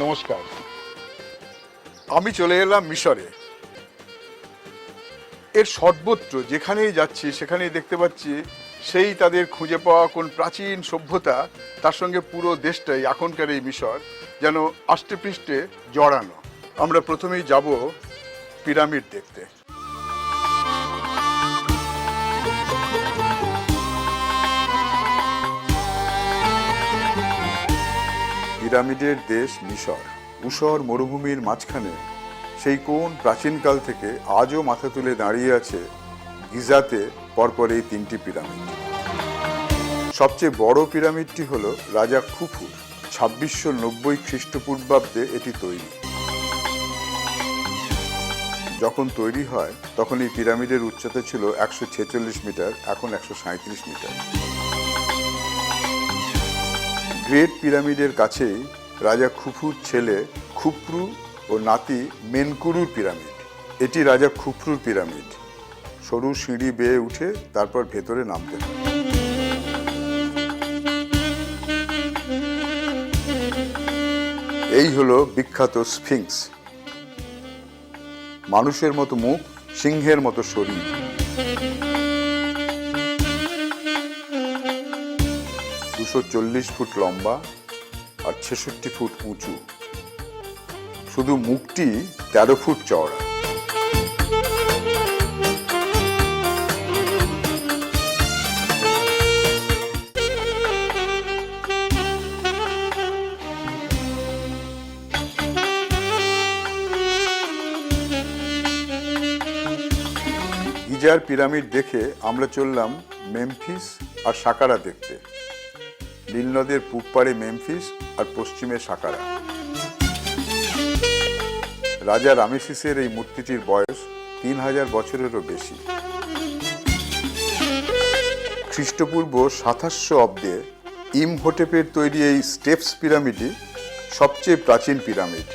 নমস্কার। আমি চলে এলাম মিশরে। এর সর্বত্র যেখানেই যাচ্ছি সেখানেই দেখতে পাচ্ছি সেই তাদের খুঁজে পাওয়া কোন প্রাচীন সভ্যতা, তার সঙ্গে পুরো দেশটাই এখনকার এই মিশর যেন আষ্টেপৃষ্ঠে জড়ানো। আমরা প্রথমেই যাব পিরামিড দেখতে। পিরামিডের দেশ মিশর। ঊষর মরুভূমির মাঝখানে সেই কোন প্রাচীনকাল থেকে আজও মাথা তুলে দাঁড়িয়ে আছে গিজাতে পরপর এই তিনটি পিরামিড। সবচেয়ে বড় পিরামিডটি হল রাজা খুফুর। 2690 খ্রিস্টপূর্বাব্দে এটি তৈরি। যখন তৈরি হয় তখন এই পিরামিডের উচ্চতা ছিল 146 মিটার, এখন 137 মিটার। গ্রেট পিরামিডের কাছেই রাজা খুফুর ছেলে খুফরু ও নাতি মেনকুরুর পিরামিড। এটি রাজা খুফরুর পিরামিড। সরু সিঁড়ি বেয়ে উঠে তারপর ভেতরে নামতে হয়। এই হলো বিখ্যাত স্ফিংস। মানুষের মতো মুখ, সিংহের মতো শরীর। ,240 ফুট লম্বা আর 66 ফুট উঁচু। শুধু মুখটি 13 ফুট চওড়া। গিজার পিরামিড দেখে আমরা চললাম মেমফিস আর সাকারা দেখতে। নীল নদের পূব পাড়ে মেমফিস আর পশ্চিমে সাকারা। রাজা রামেসিসের এই মূর্তিটির বয়স 3000 বছরেরও বেশি। খ্রিস্টপূর্ব 2700 অব্দে ইমহোটেপের তৈরি এই স্টেপস পিরামিডই সবচেয়ে প্রাচীন পিরামিড।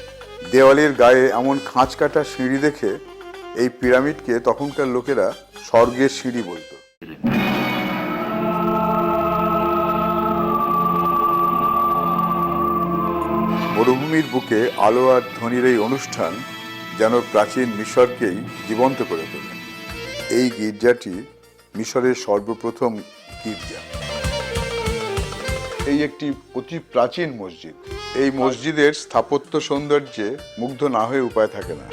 দেওয়ালের গায়ে এমন খাঁজ কাটা সিঁড়ি দেখে এই পিরামিডকে তখনকার লোকেরা স্বর্গের সিঁড়ি বলতো। মরুভূমির বুকে আলো আর ধ্বনির এই অনুষ্ঠান যেন প্রাচীন মিশরকেই জীবন্ত করে তোলে। এই গির্জাটি মিশরের সর্বপ্রথম গির্জা। এই একটি অতি প্রাচীন মসজিদ। এই মসজিদের স্থাপত্য সৌন্দর্যে মুগ্ধ না হয়ে উপায় থাকে না।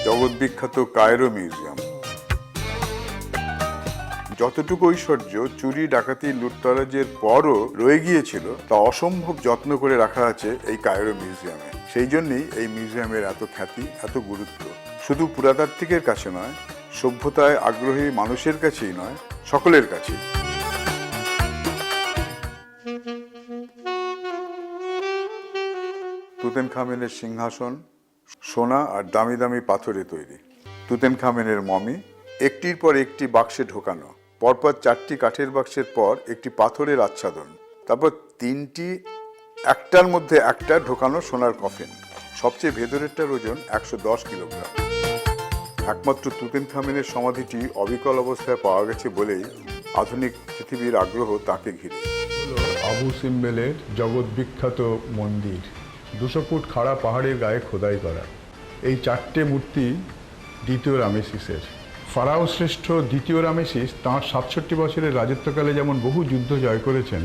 জগৎ বিখ্যাত কায়রো মিউজিয়াম। যতটুকু ঐশ্বর্য চুরি, ডাকাতি, লুটতরাজের পরও রয়ে গিয়েছিল তা অসম্ভব যত্ন করে রাখা আছে এই কায়রো মিউজিয়ামে। সেই জন্যই এই মিউজিয়ামের এত খ্যাতি, এত গুরুত্ব। শুধু পুরাতাত্ত্বিকের কাছে নয়, সভ্যতায় আগ্রহী মানুষের কাছেই নয়, সকলের কাছেই। তুতেনখামেনের সিংহাসন সোনা আর দামি দামি পাথরে তৈরি। তুতেনখামেনের মমি একটির পর একটি বাক্সে ঢোকানো। পরপর 4টি কাঠের বাক্সের পর একটি পাথরের আচ্ছাদন, তারপর 3টি একটার মধ্যে একটা ঢোকানো সোনার কফিন। সবচেয়ে ভেতরেরটার ওজন 110 কিলোগ্রাম। একমাত্র তুতেনখামেনের সমাধিটি অবিকল অবস্থায় পাওয়া গেছে বলেই আধুনিক পৃথিবীর আগ্রহ তাকে ঘিরে। আবু সিম্বেলের জগৎ বিখ্যাত মন্দির, 200 ফুট খাড়া পাহাড়ের গায়ে খোদাই করা। এই 4টে মূর্তি দ্বিতীয় রামেসিসের। ফারাও শ্রেষ্ঠ দ্বিতীয় রামেসিস তাঁর 67 বছরের রাজত্বকালে যেমন বহু যুদ্ধ জয় করেছেন,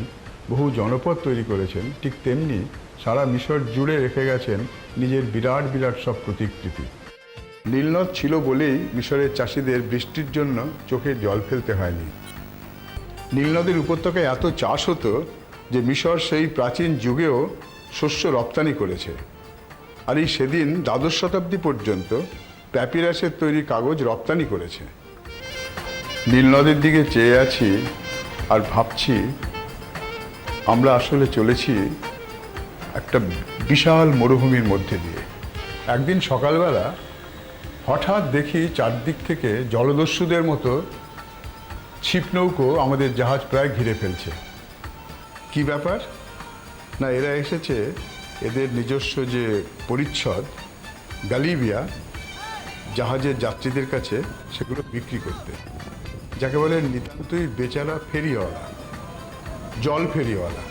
বহু জনপদ তৈরি করেছেন, ঠিক তেমনি সারা মিশর জুড়ে রেখে গেছেন নিজের বিরাট বিরাট সব প্রতিকৃতি। নীলনদ ছিল বলেই মিশরের চাষিদের বৃষ্টির জন্য চোখে জল ফেলতে হয়নি। নীলনদের উপত্যকায় এত চাষ হতো যে মিশর সেই প্রাচীন যুগেও শস্য রপ্তানি করেছে। আর এই সেদিন দ্বাদশ শতাব্দী পর্যন্ত প্যাপিরাসের তৈরি কাগজ রপ্তানি করেছে। নীল নদের দিকে চেয়ে আছি আর ভাবছি আমরা আসলে চলেছি একটা বিশাল মরুভূমির মধ্যে দিয়ে। একদিন সকালবেলা হঠাৎ দেখি চারদিক থেকে জলদস্যুদের মতো ছিপ নৌকো আমাদের জাহাজ প্রায় ঘিরে ফেলছে। কি ব্যাপার? না, এরা এসেছে এদের নিজস্ব যে পরিচ্ছদ গালিবিয়া জাহাজের যাত্রীদের কাছে সেগুলো বিক্রি করতে, যাকে বলে নিতান্তই বেচারা ফেরিওয়ালা, জল ফেরিওয়ালা।